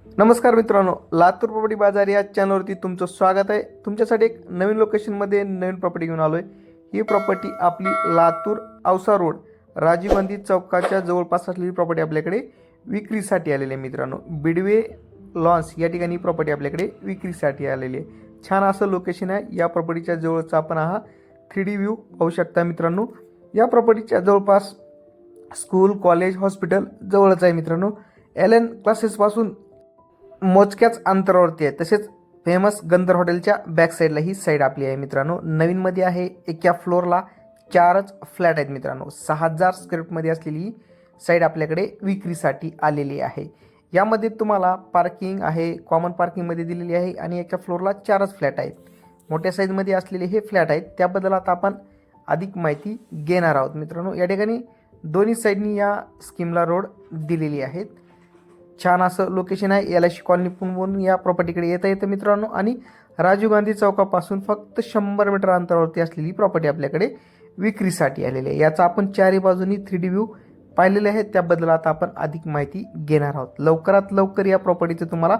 नमस्कार मित्रांनो, लातूर प्रॉपर्टी बाजार या चॅनलवरती तुमचं स्वागत आहे. तुमच्यासाठी एक नवीन लोकेशनमध्ये नवीन प्रॉपर्टी घेऊन आलो आहे. ही प्रॉपर्टी आपली लातूर औसा रोड राजीव गांधी चौकाच्या जवळपास असलेली प्रॉपर्टी आपल्याकडे विक्रीसाठी आलेली आहे मित्रांनो. बिडवे लॉन्स या ठिकाणी प्रॉपर्टी आपल्याकडे विक्रीसाठी आलेली आहे. छान असं लोकेशन आहे. या प्रॉपर्टीच्या जवळचा आपण हा 3D व्ह्यू पाहू शकता मित्रांनो. या प्रॉपर्टीच्या जवळपास स्कूल, कॉलेज, हॉस्पिटल जवळच आहे मित्रांनो. LN क्लासेसपासून मोजक्याच अंतरावरती आहे. तसेच फेमस गंधर हॉटेलच्या बॅक साईडला ही साईड आपली आहे मित्रांनो. नवीनमध्ये आहे. एका फ्लोअरला 4च फ्लॅट आहेत मित्रांनो. 6000 स्क्वेअर फूटमध्ये असलेली ही साईड आपल्याकडे विक्रीसाठी आलेली आहे. यामध्ये तुम्हाला पार्किंग आहे, कॉमन पार्किंगमध्ये दिलेली आहे आणि एका फ्लोअरला 4च फ्लॅट आहेत. मोठ्या साईजमध्ये असलेले हे फ्लॅट आहेत. त्याबद्दल आता आपण अधिक माहिती घेणार आहोत मित्रांनो. या ठिकाणी दोन्ही साईडनी या स्कीमला रोड दिलेली आहेत. छान असं लोकेशन आहे. LIC कॉलनी पुनवून या प्रॉपर्टीकडे येता येतं मित्रांनो. आणि राजीव गांधी चौकापासून फक्त 100 मीटर अंतरावरती असलेली प्रॉपर्टी आपल्याकडे विक्रीसाठी आलेली आहे. याचा आपण चारही बाजूनी 3D व्ह्यू पाहिलेले आहे. त्याबद्दल आता आपण अधिक माहिती घेणार आहोत. लवकरात लवकर या प्रॉपर्टीचं तुम्हाला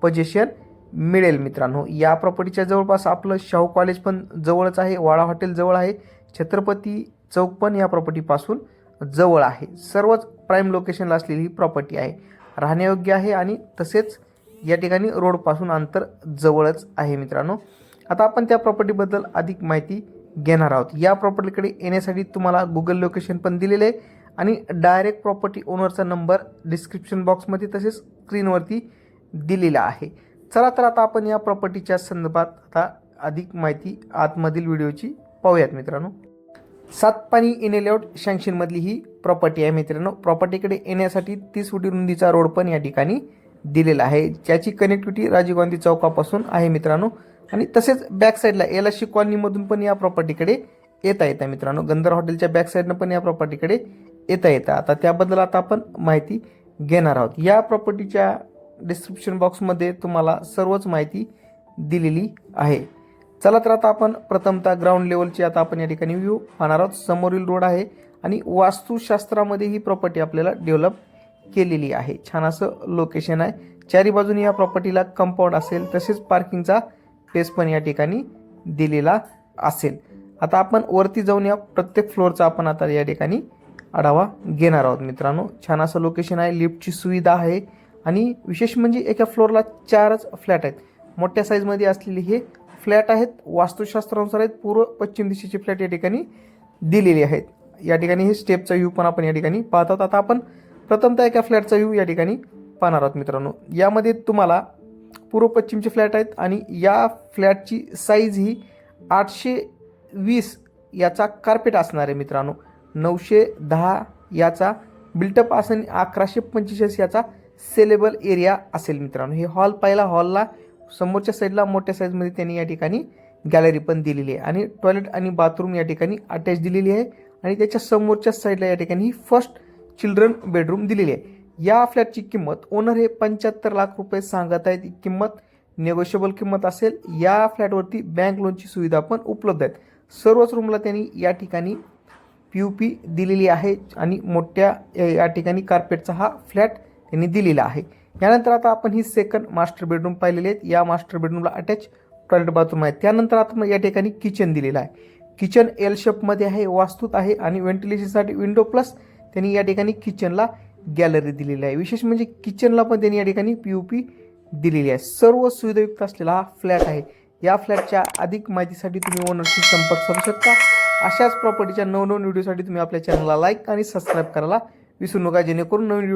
पोझिशन मिळेल मित्रांनो. या प्रॉपर्टीच्या जवळपास आपलं शाहू कॉलेज पण जवळच आहे. वाडा हॉटेल जवळ आहे. छत्रपती चौक पण या प्रॉपर्टीपासून जवळ आहे. सर्वच प्राईम लोकेशनला असलेली ही प्रॉपर्टी आहे. राहण्यायोग्य आहे आणि तसेच या ठिकाणी रोडपासून अंतर जवळच आहे मित्रांनो. आता आपण त्या प्रॉपर्टीबद्दल अधिक माहिती घेणार आहोत. या प्रॉपर्टीकडे येण्यासाठी तुम्हाला गुगल लोकेशन पण दिलेले आहे आणि डायरेक्ट प्रॉपर्टी ओनरचा नंबर डिस्क्रिप्शन बॉक्समध्ये तसेच स्क्रीनवरती दिलेला आहे. चला तर आता आपण या प्रॉपर्टीच्या संदर्भात आता अधिक माहिती आतमधील व्हिडिओची पाहूयात मित्रांनो. सातपाणी इनेलेआउट सँक्शनमधली ही प्रॉपर्टी आहे मित्रांनो. प्रॉपर्टीकडे येण्यासाठी 30 फुटी रुंदीचा रोड पण या ठिकाणी दिलेला आहे. ज्याची कनेक्टिव्हिटी राजीव गांधी चौकापासून आहे मित्रांनो. आणि तसेच बॅक साईडला LIC कॉलनीमधून पण या प्रॉपर्टीकडे येता येतं मित्रांनो. गंधर हॉटेलच्या बॅक साईडनं पण या प्रॉपर्टीकडे येता येतं. आता त्याबद्दल आता आपण माहिती घेणार आहोत. या प्रॉपर्टीच्या डिस्क्रिप्शन बॉक्समध्ये तुम्हाला सर्वच माहिती दिलेली आहे. चला तर आता आपण प्रथमतः ग्राउंड लेवलची आता आपण या ठिकाणी व्ह्यू पाहणार आहोत. समोरील रोड आहे आणि वास्तुशास्त्रामध्ये ही प्रॉपर्टी आपल्याला डेव्हलप केलेली आहे. छान असं लोकेशन आहे. चारी बाजूनी या प्रॉपर्टीला कंपाऊंड असेल तसेच पार्किंगचा स्पेस पण या ठिकाणी दिलेला असेल. आता आपण वरती जाऊन या प्रत्येक फ्लोअरचा आपण आता या ठिकाणी आढावा घेणार आहोत मित्रांनो. छान असं लोकेशन आहे. लिफ्टची सुविधा आहे आणि विशेष म्हणजे एका फ्लोअरला 4च फ्लॅट आहेत. मोठ्या साईजमध्ये असलेली हे फ्लॅट आहेत. वास्तुशास्त्रानुसार आहेत. पूर्व पश्चिम दिशेचे फ्लॅट या ठिकाणी दिलेले आहेत. या ठिकाणी हे स्टेपचा व्ह्यू पण आपण या ठिकाणी पाहत आहोत. आता आपण प्रथमतः एका फ्लॅटचा व्ह्यू या ठिकाणी पाहणार आहोत मित्रांनो. यामध्ये तुम्हाला पूर्व पश्चिमचे फ्लॅट आहेत आणि या फ्लॅटची साईज ही 820 याचा कार्पेट असणार आहे मित्रांनो. 910 याचा बिल्टअप असेल. 1145 याचा सेलेबल एरिया असेल मित्रांनो. हे हॉल पहिला हॉलला समोरच्या साईडला मोठ्या साईजमध्ये त्यांनी या ठिकाणी गॅलरी पण दिलेली आहे आणि टॉयलेट आणि बाथरूम या ठिकाणी अटॅच दिलेली आहे. आणि त्याच्या समोरच्या साईडला या ठिकाणी ही फर्स्ट चिल्ड्रन बेडरूम दिलेली आहे. या फ्लॅटची किंमत ओनर हे 75 लाख रुपये सांगत आहेत. किंमत नेगोशिएबल किंमत असेल. या फ्लॅटवरती बँक लोनची सुविधा पण उपलब्ध आहेत. सर्वच रूमला त्यांनी या ठिकाणी POP दिलेली आहे आणि मोठ्या या ठिकाणी कार्पेटचा हा फ्लॅट त्यांनी दिलेला आहे. यानंतर आता आपण ही सेकंड मास्टर बेडरूम पाहिलेली आहेत. या मास्टर बेडरूमला अटॅच टॉयलेट बाथरूम आहे. त्यानंतर आता या ठिकाणी किचन दिलेलं आहे. किचन L शेपमध्ये आहे, वास्तूत आहे आणि व्हेंटिलेशनसाठी विंडो प्लस त्यांनी या ठिकाणी किचनला गॅलरी दिलेली आहे. विशेष म्हणजे किचनला पण त्यांनी या ठिकाणी POP दिलेली आहे. सर्व सुविधायुक्त असलेला हा फ्लॅट आहे. या फ्लॅटच्या अधिक माहितीसाठी तुम्ही ओनरशी संपर्क साधू शकता. अशाच प्रॉपर्टीच्या नवनवीन व्हिडिओसाठी तुम्ही आपल्या चॅनलला लाईक आणि सबस्क्राईब करायला विसरू नका, जेणेकरून नवीन व्हिडिओ